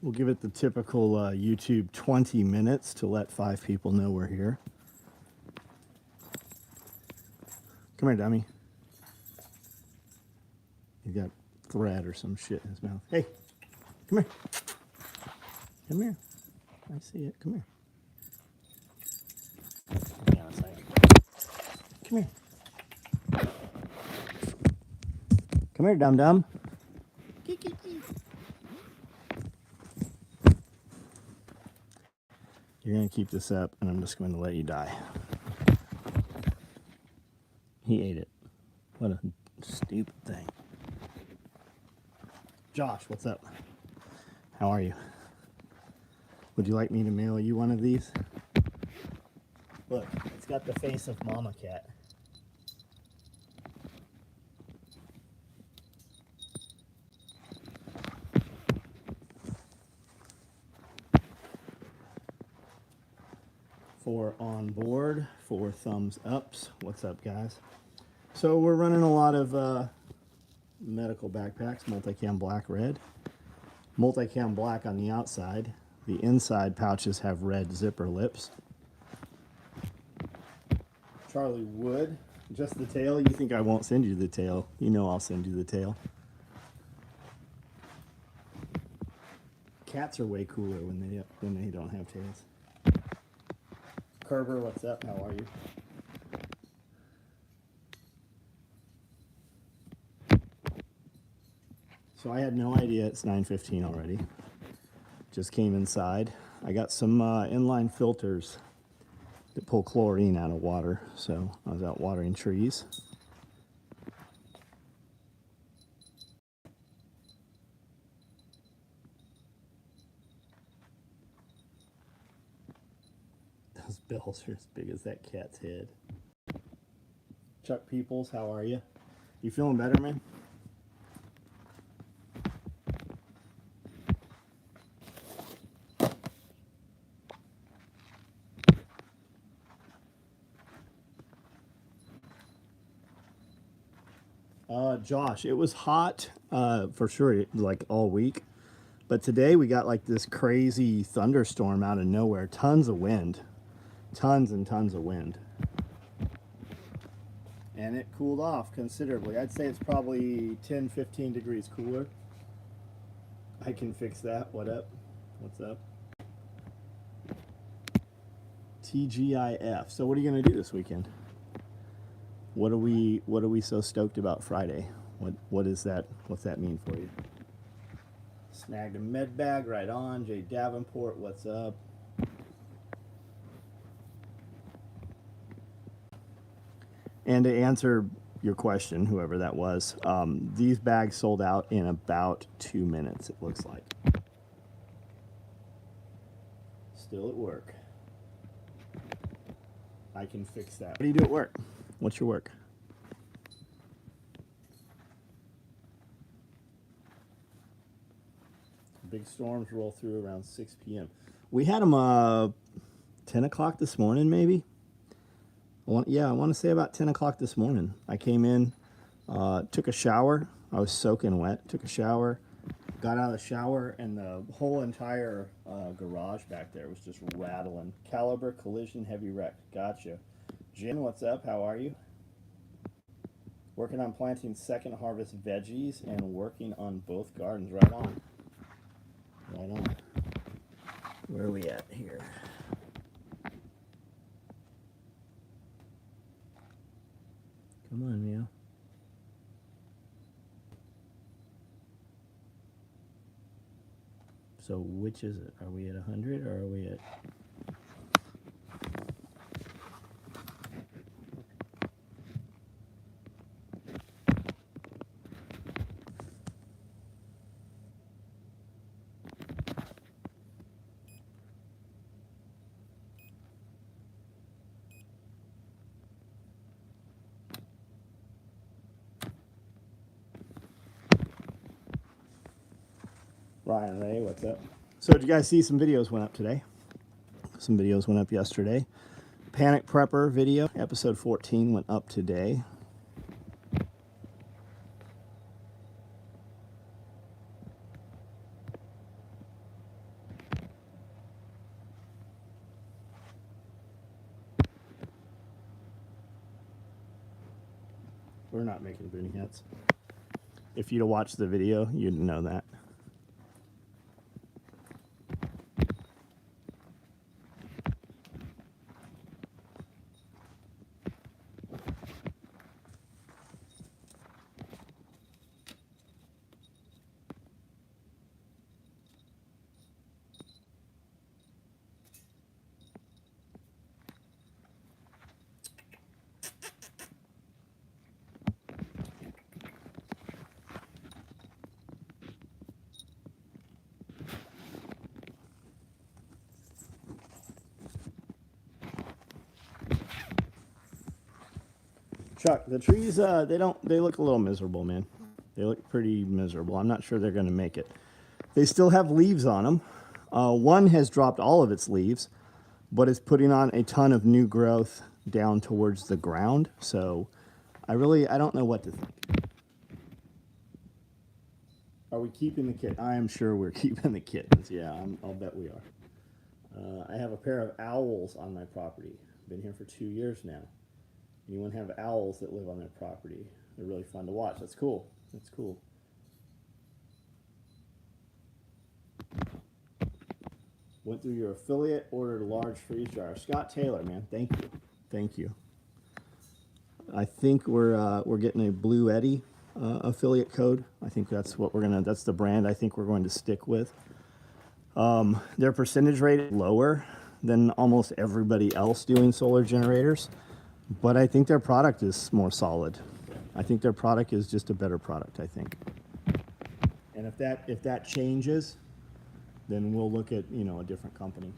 We'll give it the typical YouTube 20 minutes to let 5 people know we're here. Come here, dummy. He got thread or some shit in his mouth. Hey, come here. Come here. I see it. Come here. Hang on a second. Come here. Come here, dum-dum. You're going to keep this up, and I'm just going to let you die. He ate it. What a stupid thing. Josh, what's up? How are you? Would you like me to mail you one of these? Look, it's got the face of Mama Cat. For on board, 4 thumbs ups. What's up, guys? So we're running a lot of medical backpacks, multicam black, red. Multicam black on the outside. The inside pouches have red zipper lips. Charlie Wood, just the tail? You think I won't send you the tail? You know I'll send you the tail. Cats are way cooler when they don't have tails. Kerber, what's up? How are you? So I had no idea it's 9:15 already. Just came inside. I got some inline filters that pull chlorine out of water, so I was out watering trees. Those bills are as big as that cat's head. Chuck Peoples, how are you? You feeling better, man? Josh, it was hot for sure, like all week. But today we got like this crazy thunderstorm out of nowhere. Tons of wind. Tons and tons of wind. And it cooled off considerably. I'd say it's probably 10, 15 degrees cooler. I can fix that. What up? What's up? TGIF. So what are you going to do this weekend? What are we so stoked about Friday? What is that? What's that mean for you? Snagged a med bag, right on. Jay Davenport, what's up? And to answer your question, whoever that was, these bags sold out in about 2 minutes, it looks like. Still at work. I can fix that. What do you do at work? What's your work? Big storms roll through around 6 p.m. We had them 10 o'clock this morning, maybe. I want to say about 10 o'clock this morning. I came in, took a shower. I was soaking wet. Took a shower, got out of the shower, and the whole entire garage back there was just rattling. Caliber collision heavy wreck. Gotcha. Jen, what's up? How are you? Working on planting second harvest veggies and working on both gardens. Right on. Right on. Where are we at here? Come on, Meow. So which is it? Are we at 100 or are we at... Ryan Ray, what's up? So did you guys see some videos went up today? Some videos went up yesterday. Panic Prepper video, episode 14 went up today. We're not making boonie hats. If you'd have watched the video, you'd know that. Chuck, the trees, they look a little miserable, man. They look pretty miserable. I'm not sure they're going to make it. They still have leaves on them. One has dropped all of its leaves, but it's putting on a ton of new growth down towards the ground. So I don't know what to think. Are we keeping the kit? I am sure we're keeping the kittens. Yeah, I'll bet we are. I have a pair of owls on my property. Been here for 2 years now. Anyone have owls that live on their property? They're really fun to watch. That's cool. That's cool. Went through your affiliate, ordered a large freeze dryer. Scott Taylor, man, thank you. Thank you. I think we're getting a Blue Eddy affiliate code. I think that's what that's the brand I think we're going to stick with. Their percentage rate is lower than almost everybody else doing solar generators, but I think their product is more solid. I think their product is just a better product, I think. And if that changes, then we'll look at, a different company.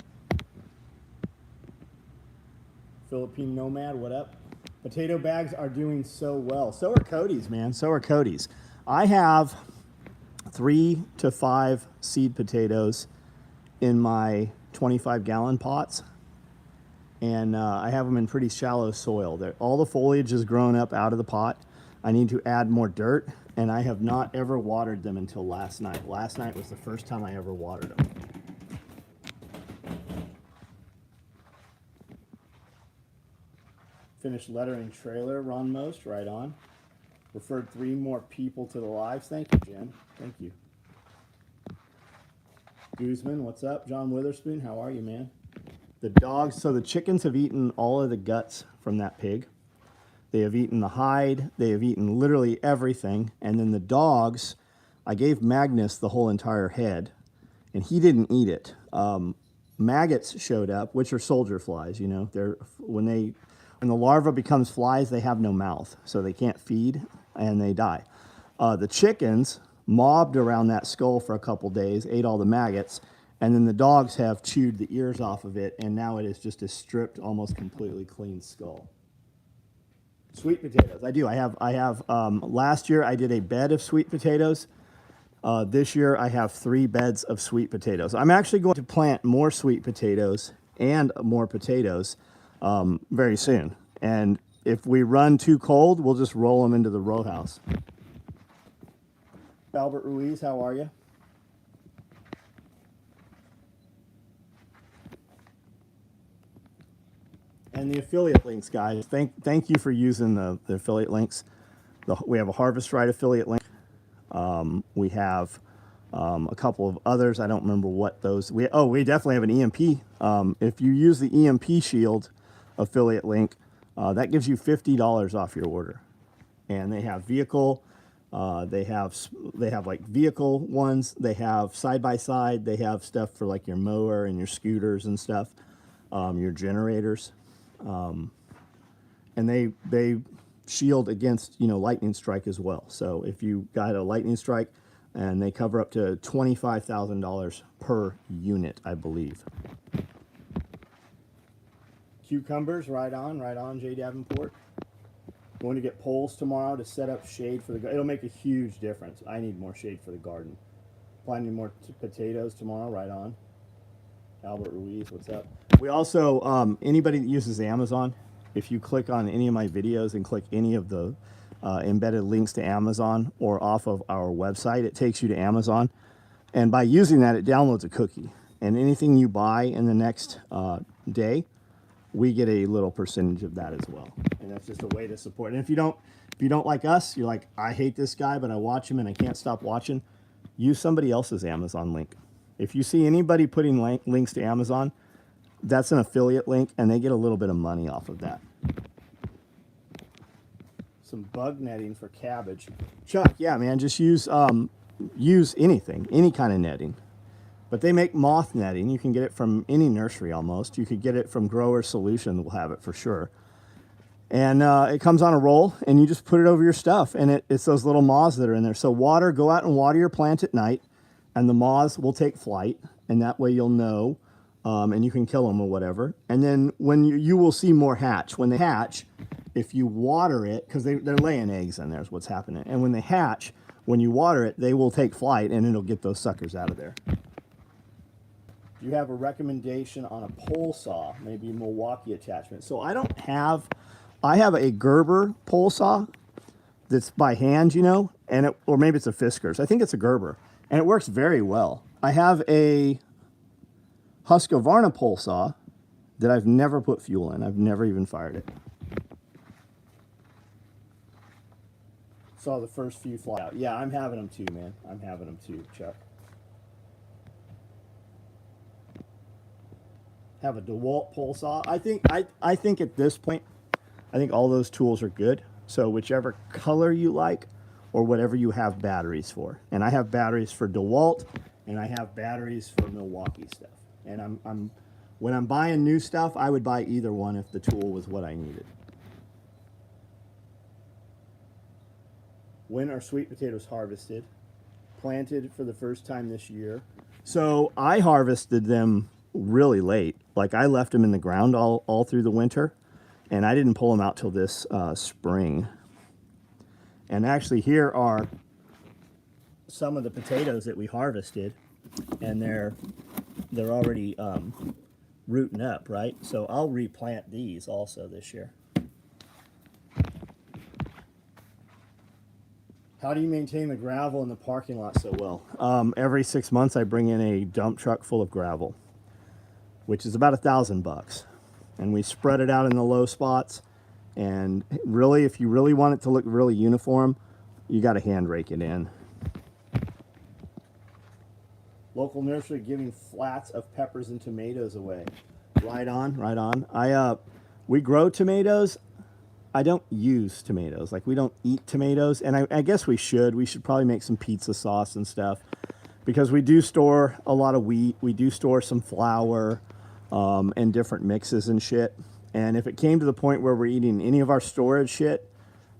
Philippine Nomad, what up? Potato bags are doing so well. So are Cody's, man. So are Cody's. I have 3 to 5 seed potatoes in my 25-gallon pots. And I have them in pretty shallow soil. All the foliage is grown up out of the pot. I need to add more dirt, and I have not ever watered them until last night. Last night was the first time I ever watered them. Finished lettering trailer, Ron Most, right on. Referred 3 more people to the lives. Thank you, Jim. Thank you. Guzman, what's up? John Witherspoon, how are you, man? The dogs, so the chickens have eaten all of the guts from that pig. They have eaten the hide. They have eaten literally everything. And then the dogs, I gave Magnus the whole entire head, and he didn't eat it. Maggots showed up, which are soldier flies. When the larva becomes flies, they have no mouth, so they can't feed and they die. The chickens mobbed around that skull for a couple days, ate all the maggots, and then the dogs have chewed the ears off of it, and now it is just a stripped, almost completely clean skull. Sweet potatoes, I do. I have. Last year I did a bed of sweet potatoes. This year I have 3 beds of sweet potatoes. I'm actually going to plant more sweet potatoes and more potatoes very soon. And if we run too cold, we'll just roll them into the row house. Albert Ruiz, how are you? And the affiliate links, guys. Thank you for using the affiliate links. We have a Harvest Right affiliate link. We have a couple of others. I don't remember what those. We definitely have an EMP. If you use the EMP Shield affiliate link, that gives you $50 off your order. And they have vehicle. They have like vehicle ones. They have side by side. They have stuff for like your mower and your scooters and stuff. Your generators. And they shield against, lightning strike as well. So if you got a lightning strike, and they cover up to $25,000 per unit, I believe. Cucumbers, right on, Jay Davenport. Going to get poles tomorrow to set up shade for the garden. It'll make a huge difference. I need more shade for the garden. Planting more potatoes tomorrow, right on. Albert Ruiz, what's up? We also, anybody that uses Amazon, if you click on any of my videos and click any of the embedded links to Amazon or off of our website, it takes you to Amazon. And by using that, it downloads a cookie. And anything you buy in the next day, we get a little percentage of that as well. And that's just a way to support. And if you don't, If you don't like us, you're like, I hate this guy, but I watch him and I can't stop watching. Use somebody else's Amazon link. If you see anybody putting links to Amazon, that's an affiliate link, and they get a little bit of money off of that. Some bug netting for cabbage. Chuck, yeah, man, just use anything, any kind of netting. But they make moth netting. You can get it from any nursery almost. You could get it from Grower Solution, will have it for sure. And it comes on a roll, and you just put it over your stuff, and it's those little moths that are in there. So go out and water your plant at night, and the moths will take flight, and that way you'll know, and you can kill them or whatever. And then when you will see more hatch. When they hatch, if you water it, because they're laying eggs in there is what's happening. And when they hatch, when you water it, they will take flight, and it'll get those suckers out of there. Do you have a recommendation on a pole saw, maybe a Milwaukee attachment? So I have a Gerber pole saw that's by hand, and or maybe it's a Fiskars. I think it's a Gerber, and it works very well. I have a Husqvarna pole saw that I've never put fuel in. I've never even fired it. Saw the first few fly out. Yeah, I'm having them too, man. I'm having them too, Chuck. Have a DeWalt pole saw. I think at this point, I think all those tools are good. So whichever color you like or whatever you have batteries for. And I have batteries for DeWalt and I have batteries for Milwaukee stuff. And when I'm buying new stuff, I would buy either one if the tool was what I needed. When are sweet potatoes harvested? Planted for the first time this year. So I harvested them really late. Like I left them in the ground all through the winter, and I didn't pull them out till this spring. And actually here are some of the potatoes that we harvested, and they're already rooting up, right? So I'll replant these also this year. How do you maintain the gravel in the parking lot so well? Every 6 months I bring in a dump truck full of gravel, which is about $1,000. And we spread it out in the low spots. And really, if you really want it to look really uniform, you got to hand rake it in. Local nursery giving flats of peppers and tomatoes away. Right on, right on. We grow tomatoes. I don't use tomatoes. Like, we don't eat tomatoes. And I guess we should. We should probably make some pizza sauce and stuff. Because we do store a lot of wheat. We do store some flour and different mixes and shit. And if it came to the point where we're eating any of our storage shit,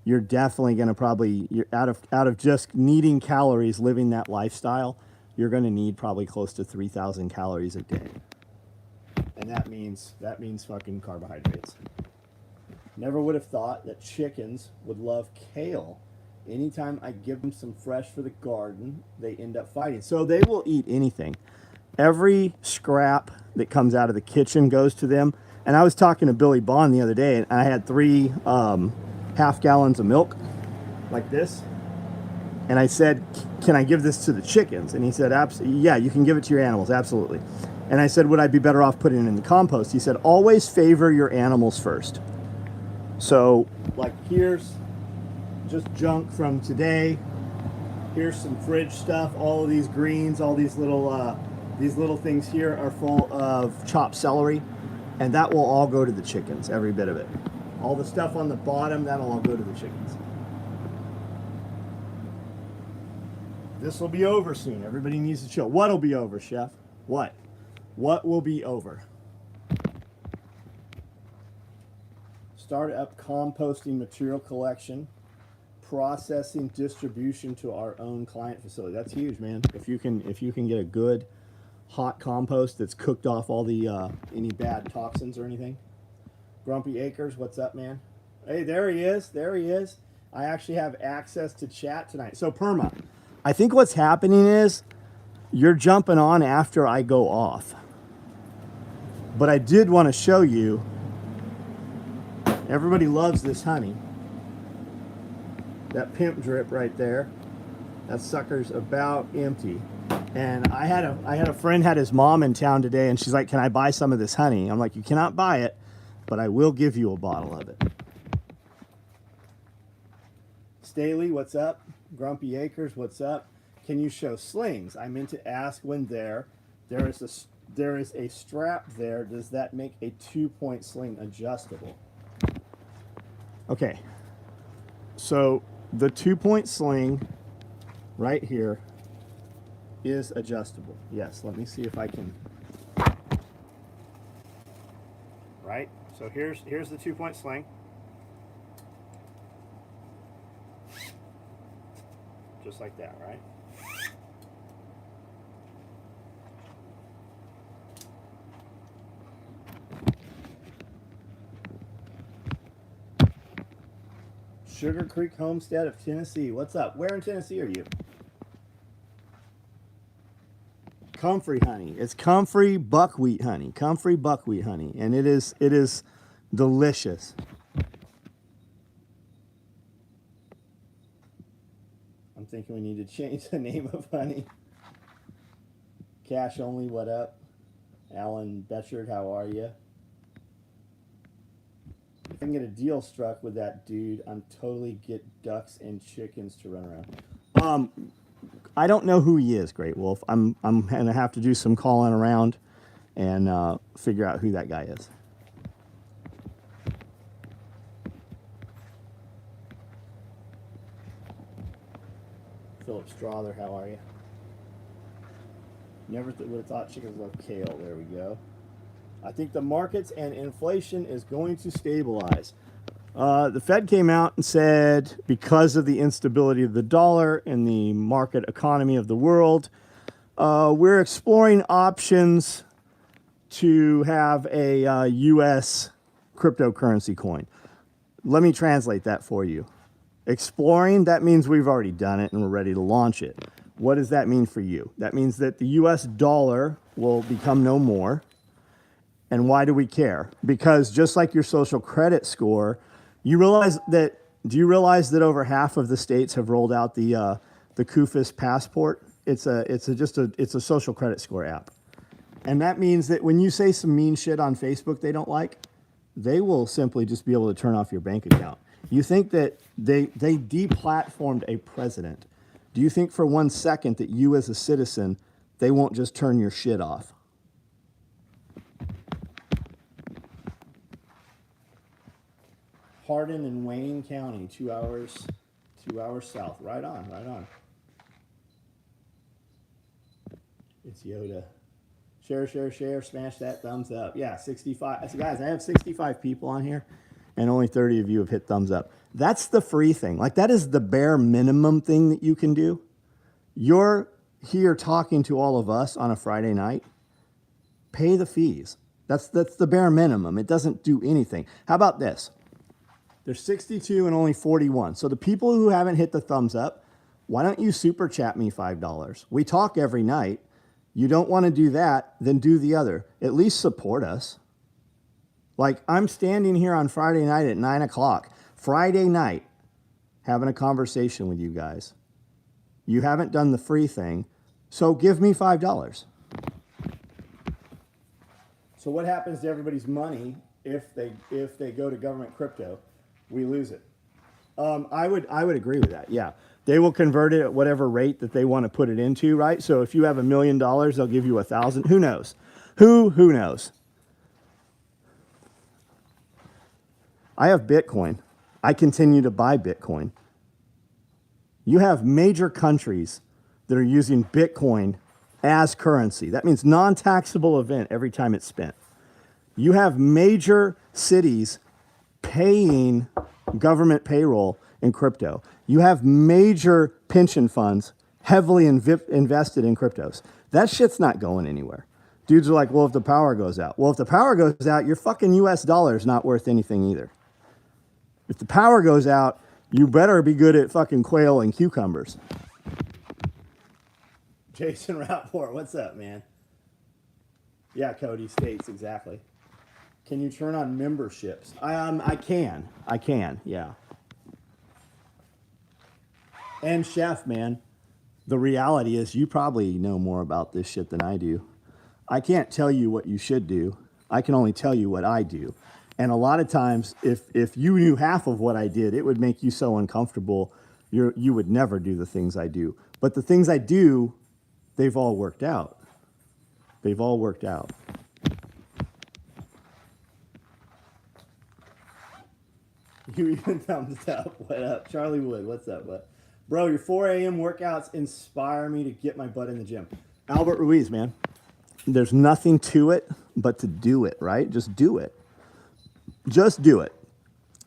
you're definitely going to you're out of just needing calories, living that lifestyle, you're going to need probably close to 3,000 calories a day. And that means fucking carbohydrates. Never would have thought that chickens would love kale. Anytime I give them some fresh for the garden, they end up fighting. So they will eat anything. Every scrap that comes out of the kitchen goes to them. And I was talking to Billy Bond the other day, and I had 3 half gallons of milk, like this. And I said, can I give this to the chickens? And he said, absolutely. Yeah, you can give it to your animals, absolutely. And I said, would I be better off putting it in the compost? He said, always favor your animals first. So, like, here's just junk from today. Here's some fridge stuff. All of these greens, all these little things here are full of chopped celery, and that will all go to the chickens, every bit of it. All the stuff on the bottom, that'll all go to the chickens. This will be over soon. Everybody needs to chill. What'll be over, Chef? What? What will be over? Start up composting material collection, processing, distribution to our own client facility. That's huge, man. If you can get a good hot compost that's cooked off all the any bad toxins or anything. Grumpy Acres, what's up, man? Hey, there he is. There he is. I actually have access to chat tonight. So Perma, I think what's happening is you're jumping on after I go off. But I did want to show you. Everybody loves this honey. That pimp drip right there. That sucker's about empty. And I had a friend had his mom in town today, and she's like, can I buy some of this honey? I'm like, you cannot buy it, but I will give you a bottle of it. Staley, what's up? Grumpy Acres, what's up? Can you show slings? I meant to ask when there is a strap there. Does that make a 2-point sling adjustable? Okay. So the 2-point sling right here is adjustable. Yes, let me see if I can. Right? So here's the 2-point sling. Just like that, right? Sugar Creek Homestead of Tennessee. What's up? Where in Tennessee are you? Comfrey honey. It's comfrey buckwheat honey. Comfrey buckwheat honey. And it is delicious. I'm thinking we need to change the name of honey. Cash only, what up? Alan Betchard, how are you? If I can get a deal struck with that dude, I'm totally get ducks and chickens to run around. I don't know who he is, Great Wolf. I'm gonna have to do some calling around and figure out who that guy is. Philip Strother, how are you? Never would have thought chickens love kale. There we go. I think the markets and inflation is going to stabilize. The Fed came out and said because of the instability of the dollar and the market economy of the world, we're exploring options to have a U.S. cryptocurrency coin. Let me translate that for you. Exploring, that means we've already done it and we're ready to launch it. What does that mean for you? That means that the US dollar will become no more. And why do we care? Because just like your social credit score, do you realize that over half of the states have rolled out the CUFIS passport? It's a social credit score app. And that means that when you say some mean shit on Facebook they don't like, they will simply just be able to turn off your bank account. You think that they deplatformed a president. Do you think for 1 second that you as a citizen, they won't just turn your shit off? Hardin in Wayne County, 2 hours south. Right on, right on. It's Yoda. Share, smash that thumbs up. Yeah, 65. So guys, I have 65 people on here, and only 30 of you have hit thumbs up. That's the free thing. Like, that is the bare minimum thing that you can do. You're here talking to all of us on a Friday night. Pay the fees. That's the bare minimum. It doesn't do anything. How about this? There's 62 and only 41. So the people who haven't hit the thumbs up, why don't you super chat me $5? We talk every night. You don't want to do that, then do the other. At least support us. Like, I'm standing here on Friday night at 9 o'clock. Friday night, having a conversation with you guys. You haven't done the free thing, so give me $5. So what happens to everybody's money if they go to government crypto? We lose it. I would agree with that. Yeah, they will convert it at whatever rate that they want to put it into, right? So if you have $1 million, they'll give you 1,000. Who knows? Who knows? I have Bitcoin. I continue to buy Bitcoin. You have major countries that are using Bitcoin as currency. That means non-taxable event every time it's spent. You have major cities paying government payroll in crypto. You have major pension funds heavily invested in cryptos. That shit's not going anywhere. Dudes are like, well, if the power goes out. Well, if the power goes out, your fucking US dollar is not worth anything either. If the power goes out, you better be good at fucking quail and cucumbers. Jason Rapport, what's up, man? Yeah, Cody States, exactly. Can you turn on memberships? I can, yeah. And Chef, man, the reality is you probably know more about this shit than I do. I can't tell you what you should do. I can only tell you what I do. And a lot of times, if you knew half of what I did, it would make you so uncomfortable, You would never do the things I do. But the things I do, they've all worked out. They've all worked out. You even thumbs up. What up? Charlie Wood, what's up? What? Bro, your 4 a.m. workouts inspire me to get my butt in the gym. Albert Ruiz, man. There's nothing to it but to do it, right? Just do it. Just do it.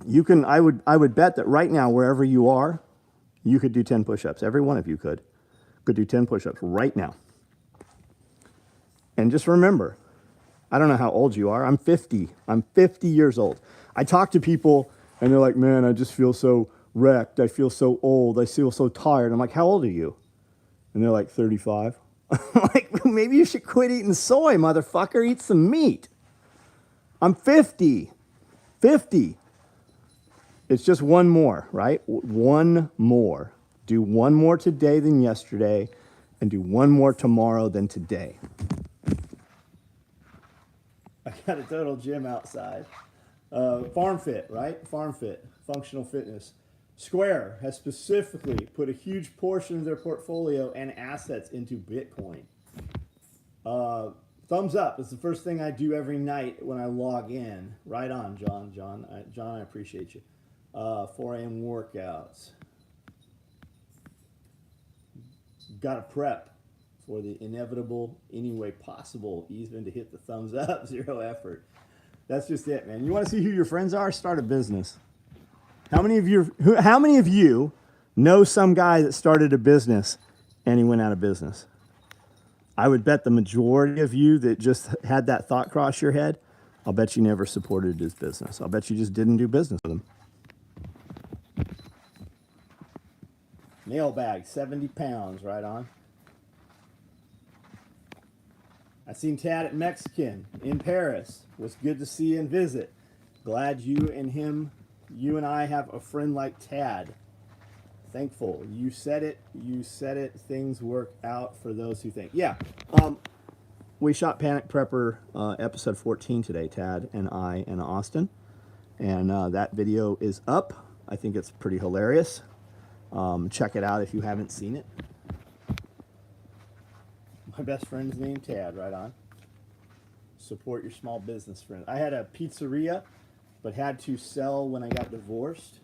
You can, I would bet that right now, wherever you are, you could do 10 push-ups. Every one of you could do 10 push-ups right now. And just remember, I don't know how old you are. I'm 50. I'm 50 years old. I talk to people and they're like, man, I just feel so wrecked. I feel so old. I feel so tired. I'm like, how old are you? And they're like, 35. I'm like, maybe you should quit eating soy, motherfucker. Eat some meat. I'm 50. 50. It's just one more, right? One more. Do one more today than yesterday, and do one more tomorrow than today. I got a total gym outside. Farm Fit, right? Farm Fit, functional fitness. Square has specifically put a huge portion of their portfolio and assets into Bitcoin. Thumbs up. It's the first thing I do every night when I log in. Right on, John. John, I appreciate you. 4 a.m. workouts. Got to prep for the inevitable, any way possible, even to hit the thumbs up. Zero effort. That's just it, man. You want to see who your friends are? Start a business. How many of you know some guy that started a business and he went out of business? I would bet the majority of you that just had that thought cross your head, I'll bet you never supported his business. I'll bet you just didn't do business with him. Nail bag, 70 pounds, right on. I seen Tad at Mexican in Paris. Was good to see and visit. Glad you and I have a friend like Tad. Thankful. You said it. Things work out for those who think. Yeah. We shot Panic Prepper episode 14 today, Tad and I and Austin. And that video is up. I think it's pretty hilarious. Check it out if you haven't seen it. My best friend's named Tad, right on. Support your small business friend. I had a pizzeria, but had to sell when I got divorced.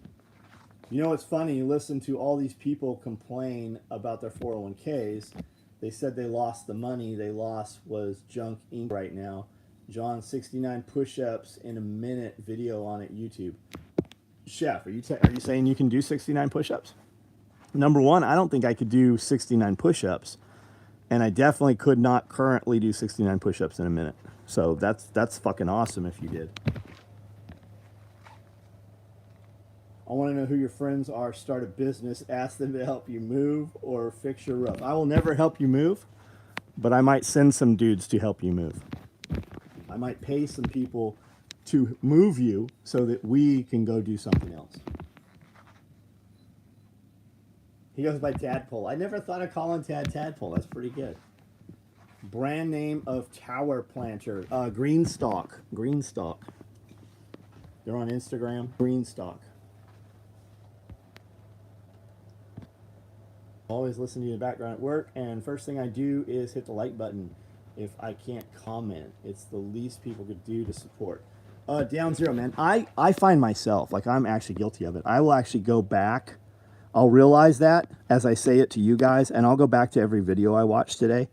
You know what's funny? You listen to all these people complain about their 401ks. They said they lost the money they lost was junk ink right now. John, 69 push-ups in a minute video on it, YouTube. Chef, are you saying you can do 69 push-ups? Number one, I don't think I could do 69 push-ups. And I definitely could not currently do 69 push-ups in a minute. So that's fucking awesome if you did. I want to know who your friends are. Start a business. Ask them to help you move or fix your roof. I will never help you move, but I might send some dudes to help you move. I might pay some people to move you so that we can go do something else. He goes by Tadpole. I never thought of calling Tad Tadpole. That's pretty good. Brand name of tower planter. Greenstock. Greenstock. They're on Instagram. Greenstock. Always listen to you in the background at work. And first thing I do is hit the like button if I can't comment. It's the least people could do to support. Down zero, man. I find myself, like I'm actually guilty of it. I will actually go back. I'll realize that as I say it to you guys, and I'll go back to every video I watched today,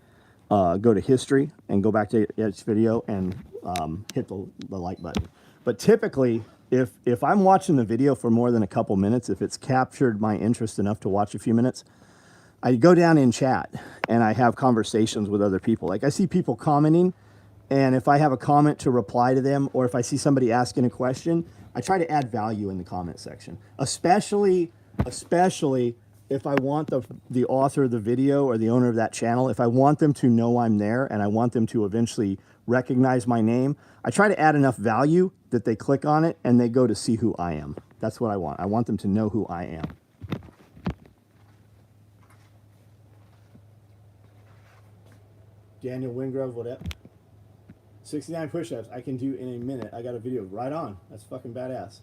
go to history, and go back to each video and hit the like button. But typically, if I'm watching the video for more than a couple minutes, if it's captured my interest enough to watch a few minutes, I go down in chat, and I have conversations with other people. Like I see people commenting, and if I have a comment to reply to them, or if I see somebody asking a question, I try to add value in the comment section, especially if I want the author of the video or the owner of that channel, if I want them to know I'm there and I want them to eventually recognize my name, I try to add enough value that they click on it and they go to see who I am. That's what I want. I want them to know who I am. Daniel Wingrove, what up? 69 push-ups I can do in a minute. I got a video right on. That's fucking badass.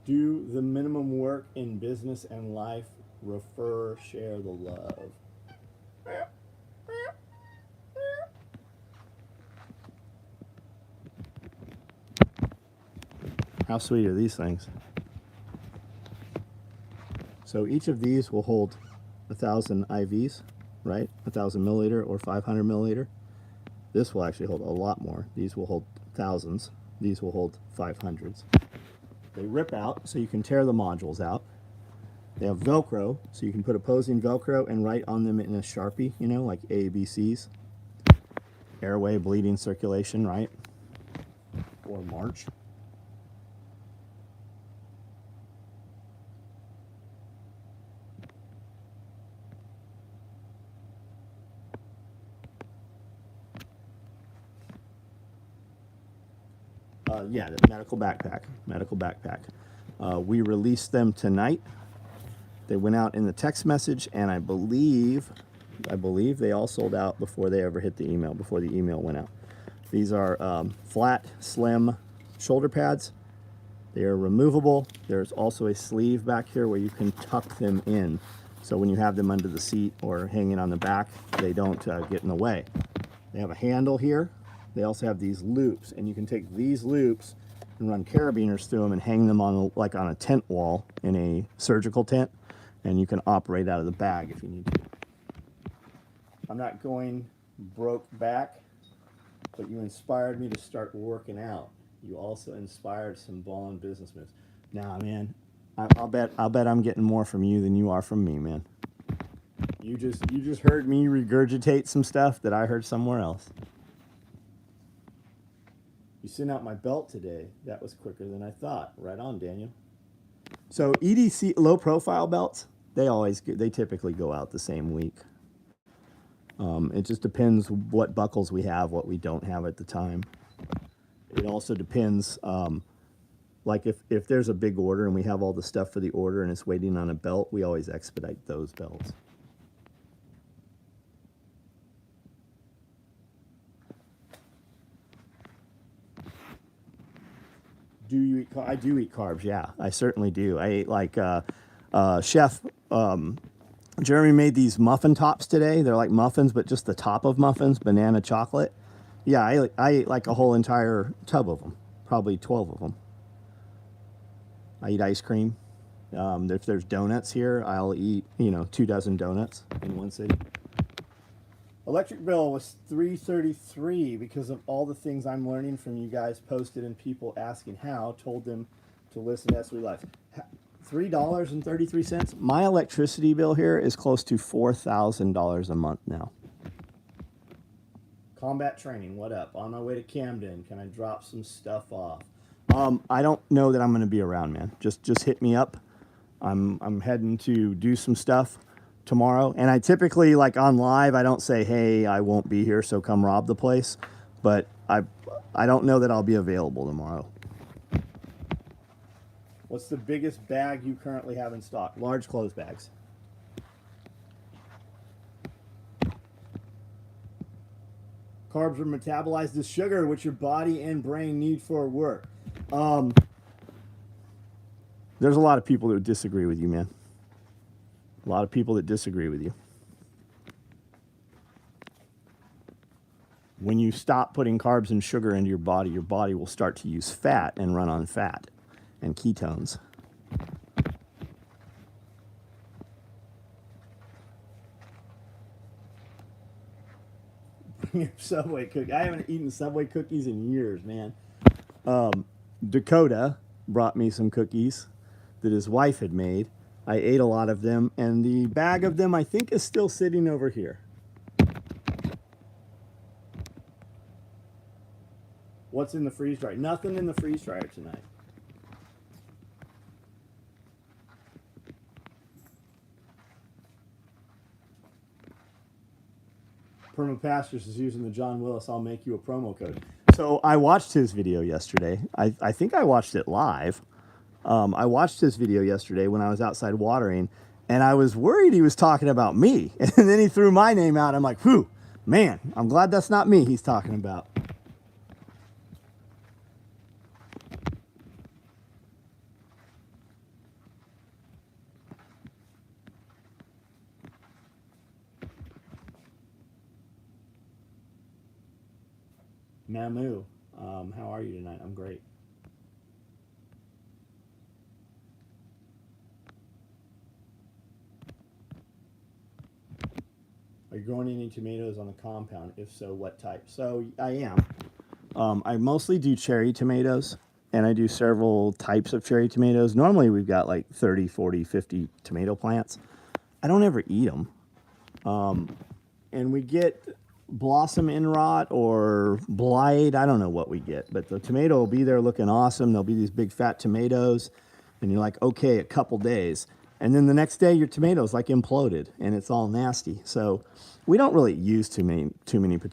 Do the minimum work in business and life. Refer, share the love. How sweet are these things? So each of these will hold 1,000 IVs, right? 1,000 milliliter or 500 milliliter. This will actually hold a lot more. These will hold thousands. These will hold 500s. They rip out, so you can tear the modules out. They have Velcro, so you can put opposing Velcro and write on them in a Sharpie, you know, like ABCs. Airway, bleeding, circulation, right? Or March. Yeah, the medical backpack. Medical backpack. We released them tonight. They went out in the text message, and I believe they all sold out before they ever hit the email, before the email went out. These are flat, slim shoulder pads. They are removable. There's also a sleeve back here where you can tuck them in. So when you have them under the seat or hanging on the back, they don't get in the way. They have a handle here. They also have these loops, and you can take these loops and run carabiners through them and hang them on, like on a tent wall in a surgical tent, and you can operate out of the bag if you need to. I'm not going broke back, but you inspired me to start working out. You also inspired some ballin' business moves. Nah, man, I'll bet I'm getting more from you than you are from me, man. You just heard me regurgitate some stuff that I heard somewhere else. You sent out my belt today. That was quicker than I thought. Right on, Daniel. So EDC low profile belts, they typically go out the same week. It just depends what buckles we have, what we don't have at the time. It also depends, like if there's a big order and we have all the stuff for the order and it's waiting on a belt, we always expedite those belts. Do you eat? I do eat carbs. Yeah, I certainly do. I ate like Chef Jeremy made these muffin tops today. They're like muffins, but just the top of muffins, banana chocolate. Yeah, I ate like a whole entire tub of them, probably 12 of them. I eat ice cream. If there's donuts here, I'll eat 2 dozen donuts in one sitting. Electric bill was $333 because of all the things I'm learning from you guys posted and people asking how. Told them to listen to SW Life. $3.33. My electricity bill here is close to $4,000 a month now. Combat training, what up? On my way to Camden, can I drop some stuff off? I don't know that I'm going to be around, man. Just hit me up. I'm heading to do some stuff tomorrow, and I typically, like on live, I don't say, hey, I won't be here, so come rob the place, but I don't know that I'll be available tomorrow. What's the biggest bag you currently have in stock? Large clothes bags. Carbs are metabolized as sugar, which your body and brain need for work. There's a lot of people that disagree with you, man. A lot of people that disagree with you. When you stop putting carbs and sugar into your body will start to use fat and run on fat and ketones. Subway cookie. I haven't eaten Subway cookies in years, man. Dakota brought me some cookies that his wife had made. I ate a lot of them, and the bag of them I think is still sitting over here. What's in the freeze dryer? Nothing in the freeze dryer tonight. Perma Pastures is using the John Willis, I'll make you a promo code. So I watched his video yesterday. I think I watched it live. I watched his video yesterday when I was outside watering, and I was worried he was talking about me. And then he threw my name out. I'm like, whew, man, I'm glad that's not me he's talking about. Mamu, how are you tonight? I'm great. Are you growing any tomatoes on the compound? If so, what type? So I am. I mostly do cherry tomatoes, and I do several types of cherry tomatoes. Normally we've got like 30, 40, 50 tomato plants. I don't ever eat them. And we get blossom end rot or blight. I don't know what we get, but the tomato will be there looking awesome. There'll be these big fat tomatoes, and you're like, okay, a couple days. And then the next day, your tomatoes like imploded, and it's all nasty. So we don't really use too many.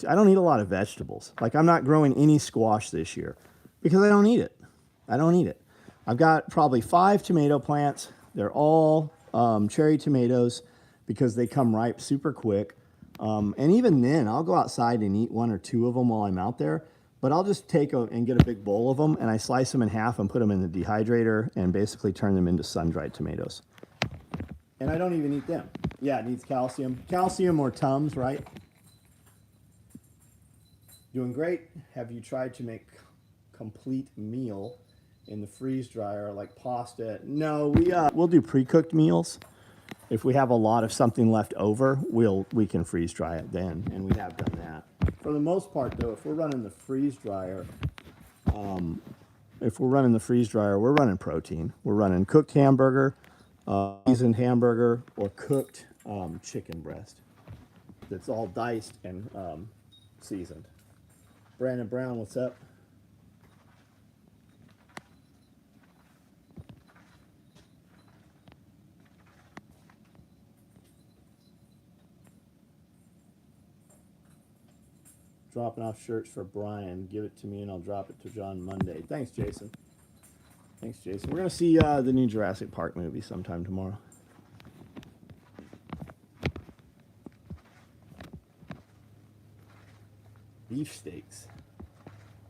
I don't eat a lot of vegetables. Like I'm not growing any squash this year because I don't eat it. I don't eat it. I've got probably 5 tomato plants. They're all cherry tomatoes because they come ripe super quick. And even then, I'll go outside and eat 1 or 2 of them while I'm out there. But I'll just take and get a big bowl of them, and I slice them in half and put them in the dehydrator and basically turn them into sun-dried tomatoes. And I don't even eat them. Yeah, it needs calcium. Calcium or Tums, right? Doing great. Have you tried to make complete meal in the freeze dryer like pasta? No, we'll do pre-cooked meals. If we have a lot of something left over, we can freeze dry it then, and we have done that. For the most part, though, if we're running the freeze dryer, we're running protein. We're running cooked hamburger, seasoned hamburger, or cooked chicken breast. That's all diced and seasoned. Brandon Brown, what's up? Dropping off shirts for Brian. Give it to me and I'll drop it to John Monday. Thanks, Jason. Thanks, Jason. We're going to see the new Jurassic Park movie sometime tomorrow. Beef steaks.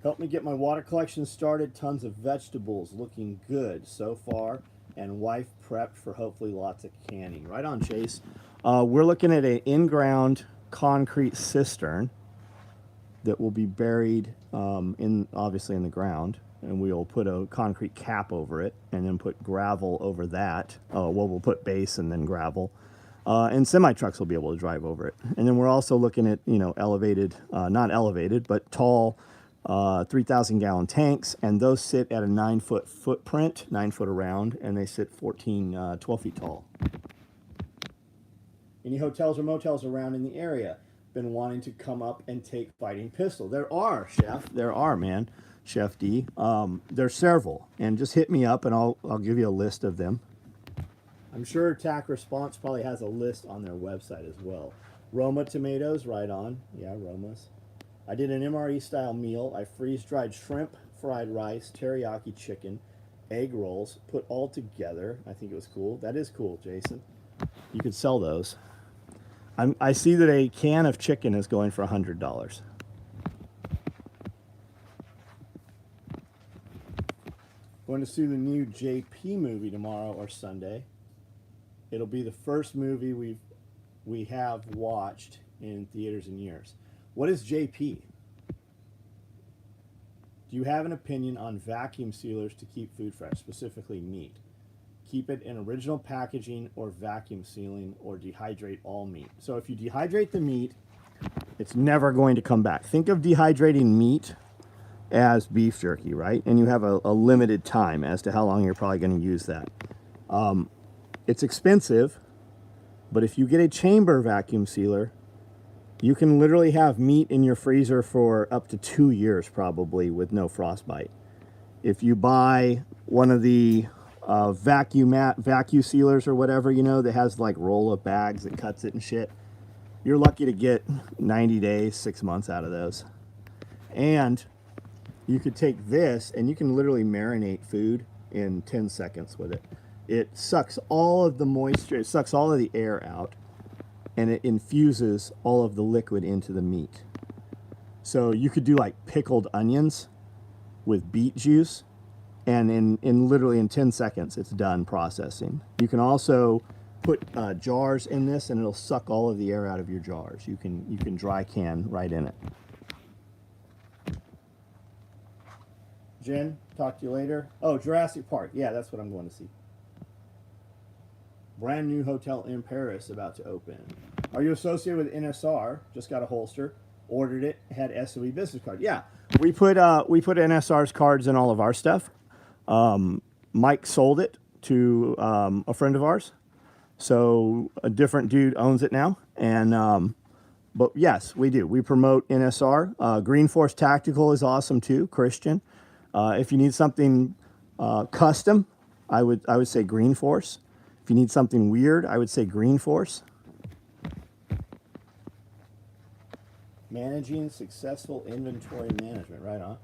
Help me get my water collection started. Tons of vegetables looking good so far. And wife prepped for hopefully lots of canning. Right on, Chase. We're looking at an in-ground concrete cistern that will be buried obviously in the ground, and we'll put a concrete cap over it and then put gravel over that. We'll put base and then gravel, and semi trucks will be able to drive over it. And then we're also looking at elevated, not elevated, but tall 3,000 gallon tanks, and those sit at a 9-foot footprint, 9 foot around, and they sit 12 feet tall. Any hotels or motels around in the area? Been wanting to come up and take Fighting Pistol. There are, Chef. There are, man. Chef D. There's several. And just hit me up and I'll give you a list of them. I'm sure TAC Response probably has a list on their website as well. Roma tomatoes, right on. Yeah, Romas. I did an MRE style meal. I freeze-dried shrimp, fried rice, teriyaki chicken, egg rolls, put all together. I think it was cool. That is cool, Jason. You could sell those. I see that a can of chicken is going for $100. Going to see the new JP movie tomorrow or Sunday. It'll be the first movie we have watched in theaters in years. What is JP? Do you have an opinion on vacuum sealers to keep food fresh, specifically meat? Keep it in original packaging or vacuum sealing, or dehydrate all meat. So if you dehydrate the meat, it's never going to come back. Think of dehydrating meat as beef jerky, right? And you have a limited time as to how long you're probably going to use that. It's expensive, but if you get a chamber vacuum sealer, you can literally have meat in your freezer for up to 2 years probably with no frostbite. If you buy one of the vacuum sealers or whatever, that has like roll of bags that cuts it and shit, you're lucky to get 90 days, 6 months out of those. And you could take this and you can literally marinate food in 10 seconds with it. It sucks all of the moisture, it sucks all of the air out, and it infuses all of the liquid into the meat. So you could do like pickled onions with beet juice, and in literally in 10 seconds it's done processing. You can also put jars in this and it'll suck all of the air out of your jars. You can dry can right in it. Jen, talk to you later. Oh, Jurassic Park. Yeah, that's what I'm going to see. Brand new hotel in Paris about to open. Are you associated with NSR? Just got a holster. Ordered it. Had SOE business card. Yeah, we put NSR's cards in all of our stuff. Mike sold it to a friend of ours, so a different dude owns it now. And but yes, we do. We promote NSR. Green Force Tactical is awesome too. Christian, if you need something custom, I would say Green Force. If you need something weird, I would say Green Force. Managing successful inventory management, right on.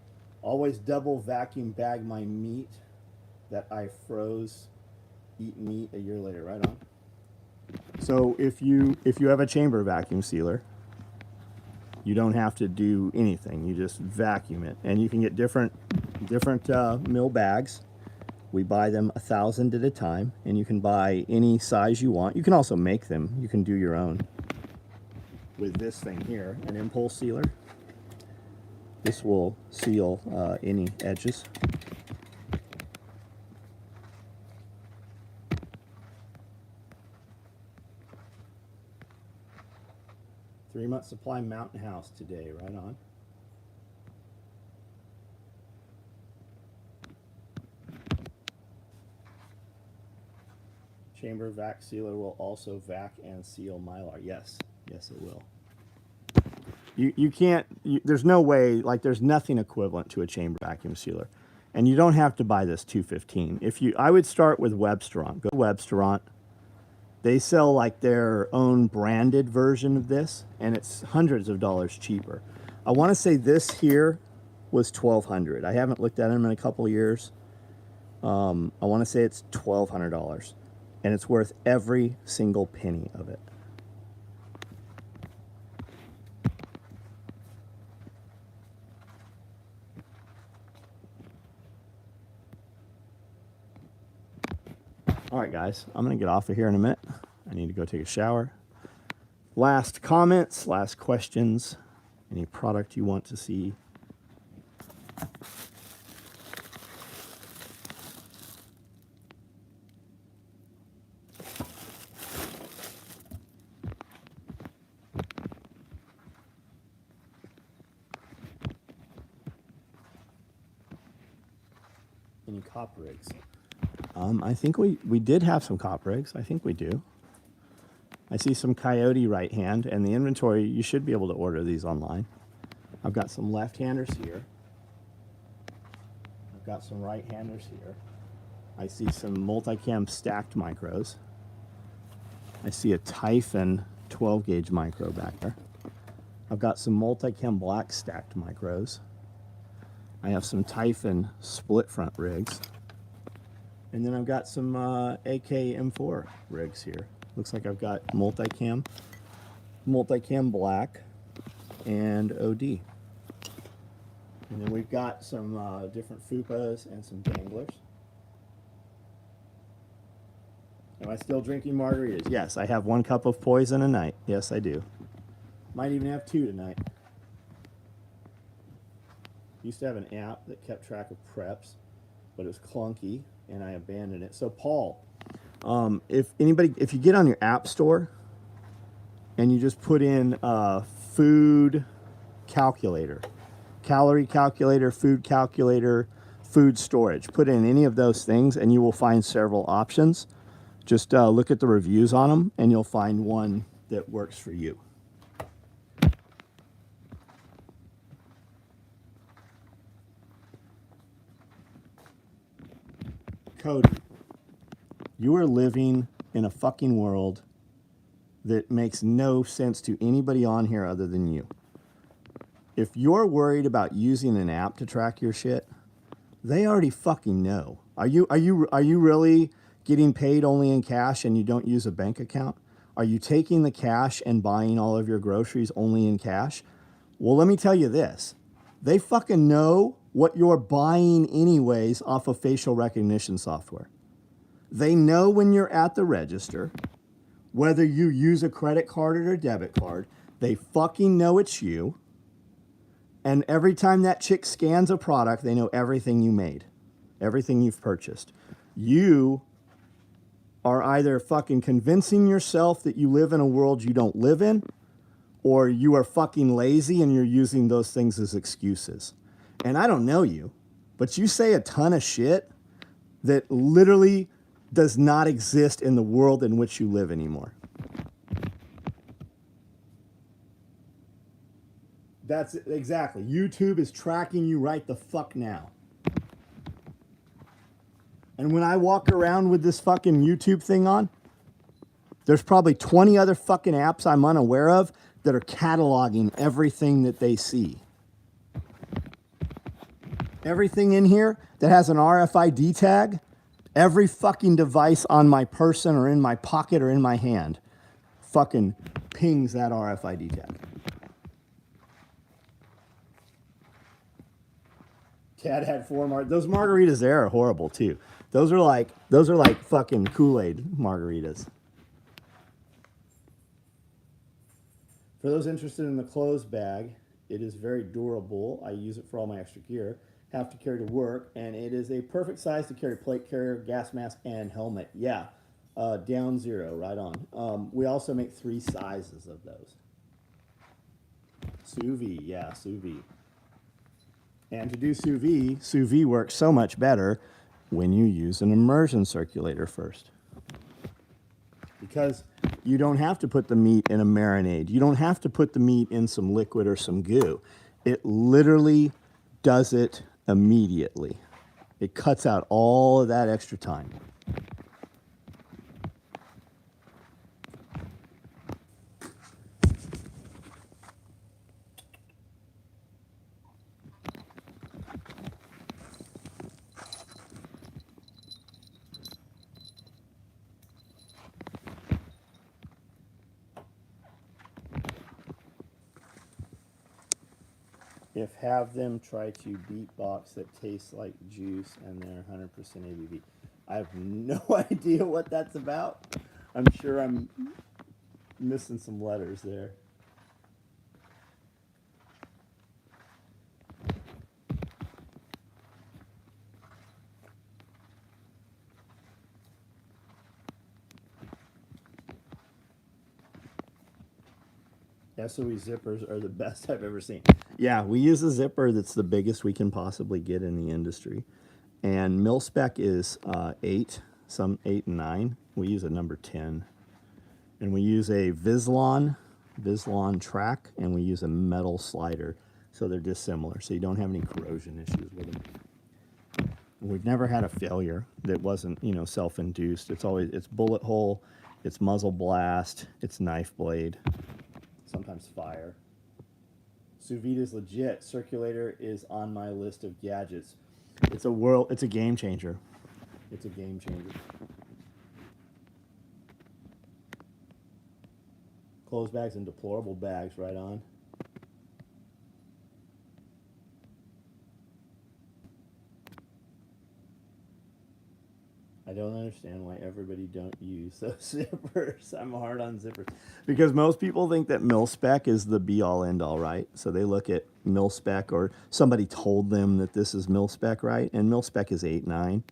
Always double vacuum bag my meat that I froze, eat meat a year later, right on. So if you have a chamber vacuum sealer, you don't have to do anything. You just vacuum it, and you can get different mill bags. We buy them 1,000 at a time, and you can buy any size you want. You can also make them. You can do your own. With this thing here, an impulse sealer. This will seal any edges. Three-month supply Mountain House today, right on. Chamber vac sealer will also vac and seal Mylar. Yes, yes it will. You can't, there's no way, like there's nothing equivalent to a chamber vacuum sealer. And you don't have to buy this 215. I would start with Webstaurant. Go to Webstaurant. They sell like their own branded version of this, and it's hundreds of dollars cheaper. I want to say this here was $1,200. I haven't looked at them in a couple of years. I want to say it's $1,200. And it's worth every single penny of it. All right, guys, I'm going to get off of here in a minute. I need to go take a shower. Last comments, last questions, any product you want to see. Any cop rigs? I think we did have some cop rigs. I think we do. I see some Coyote right hand, and the inventory, you should be able to order these online. I've got some left-handers here. I've got some right-handers here. I see some multicam stacked micros. I see a Typhon 12-gauge micro back there. I've got some multicam black stacked micros. I have some Typhon split front rigs. And then I've got some AK M4 rigs here. Looks like I've got multicam black, and OD. And then we've got some different FUPAs and some danglers. Am I still drinking margaritas? Yes, I have 1 cup of poison a night. Yes, I do. Might even have 2 tonight. Used to have an app that kept track of preps, but it was clunky, and I abandoned it. So Paul, if you get on your app store and you just put in food calculator, calorie calculator, food calculator, food storage, put in any of those things and you will find several options. Just look at the reviews on them and you'll find one that works for you. Cody, you are living in a fucking world that makes no sense to anybody on here other than you. If you're worried about using an app to track your shit, they already fucking know. Are you really getting paid only in cash and you don't use a bank account? Are you taking the cash and buying all of your groceries only in cash? Well, let me tell you this. They fucking know what you're buying anyways off of facial recognition software. They know when you're at the register, whether you use a credit card or a debit card, they fucking know it's you. And every time that chick scans a product, they know everything you made, everything you've purchased. You are either fucking convincing yourself that you live in a world you don't live in, or you are fucking lazy and you're using those things as excuses. And I don't know you, but you say a ton of shit that literally does not exist in the world in which you live anymore. That's it, exactly. YouTube is tracking you right the fuck now. And when I walk around with this fucking YouTube thing on, there's probably 20 other fucking apps I'm unaware of that are cataloging everything that they see. Everything in here that has an RFID tag, every fucking device on my person or in my pocket or in my hand fucking pings that RFID tag. Ted had 4 those margaritas there are horrible too. Those are like fucking Kool-Aid margaritas. For those interested in the clothes bag, it is very durable. I use it for all my extra gear. Have to carry to work, and it is a perfect size to carry plate carrier, gas mask, and helmet. Yeah, down zero, right on. We also make 3 sizes of those. Sous vide, yeah, sous vide. And to do sous vide works so much better when you use an immersion circulator first. Because you don't have to put the meat in a marinade. You don't have to put the meat in some liquid or some goo. It literally does it immediately. It cuts out all of that extra time. If have them try to beatbox that tastes like juice and they're 100% ABV. I have no idea what that's about. I'm sure I'm missing some letters there. SOE zippers are the best I've ever seen. Yeah, we use a zipper that's the biggest we can possibly get in the industry. And mil spec is 8, some 8 and 9. We use a number 10. And we use a Vislon track, and we use a metal slider. So they're dissimilar, so you don't have any corrosion issues with them. We've never had a failure that wasn't, self-induced. It's bullet hole, it's muzzle blast, it's knife blade, sometimes fire. Sous vide is legit. Circulator is on my list of gadgets. It's a game changer. It's a game changer. Clothes bags and deplorable bags, right on. I don't understand why everybody don't use those zippers. I'm hard on zippers. Because most people think that mil spec is the be all end all, right? So they look at mil spec, or somebody told them that this is mil spec, right? And mil spec is 8, 9.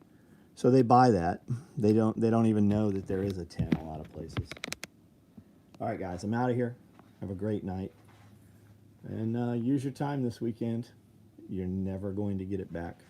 So they buy that. They don't even know that there is a 10 a lot of places. All right, guys, I'm out of here. Have a great night. And use your time this weekend. You're never going to get it back.